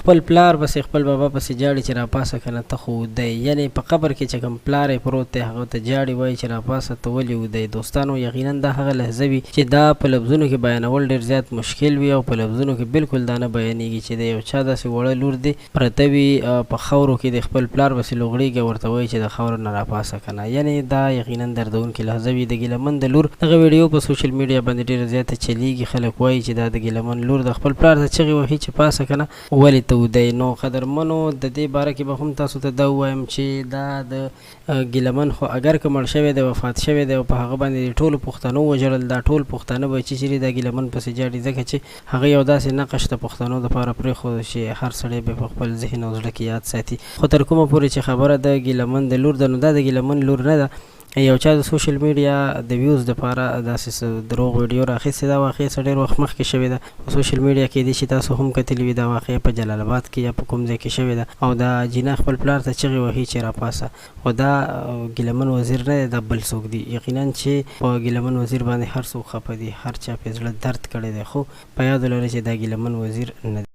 خپل پلار پسې خپل بابا پسې جاړي چې راپاسه که نه ته خو ودی، یعنې په قبر کې چې کوم پلار یې پروت دی هغه ته جاړي وایي چې راپاسه ته ولې ودی. دوستانو یقینا دا هغه لحظه وي چې دا په لفظونو کې بیانول ډېر زیات مشکل وي او په لفظونو کې بالکل دا نه بیانېږي چې د یو چا داسې وړه لور دی پرته وي په خاورو کې د خپل پلار پسې لوغړېږي ورته وایي چې د خاورو نه راپاسه که نه، یعنې دا یقینا دردونکې لحظه وي. د ګیلمن د لور دغه ویډیو په سوشل میډیا باندې ډېره زیاته چلیږي. خلک وایي چې دا د ګیلمن لور د خپل پلار ته چغې وهي چې پاسه که نه ولې ته ودی. نو قدرمنو د دې باره کې به هم تاسو ته دا ووایم چې دا د ګیلمن خو اگر که مړ شوی دی وفات شوی دی او په هغه باندې د ټولو پښتنو وژړل، دا ټول پښتانه به چې چیرې دا ګیلمن پسې جاړي ځکه چې هغه یو داسې نقش د پښتنو دپاره پرېښود چې هر سړی به په خپل ذهن او زړه کې یاد ساتي. خو تر کومه پورې چې خبره د ګیلمن د لور ده نو دا د ګیلمن لور نه ده، یو چا د سوشل میډیا د ویوز دپاره داسې دروغ ویډیو راخیستې. دا واقعه څه ډېر وخت مخکې شوې ده په سوشل میډیا کې، دي چې تاسو هم کتلي وي. دا واقعه په جلال آباد کې یا په کوم ځای کې شوې ده او دا جینا خپل پلار ته چغې وهي چې راپاسه. خو دا ګیلمن وزیر نه دی، دا بل څوک دی. یقینا چې په ګیلمن وزیر باندې هر څوک خفه دي، هر چا پې زړه درد کړی دی، خو په یاد ولرئ چې دا ګیلمن وزیر نه دی.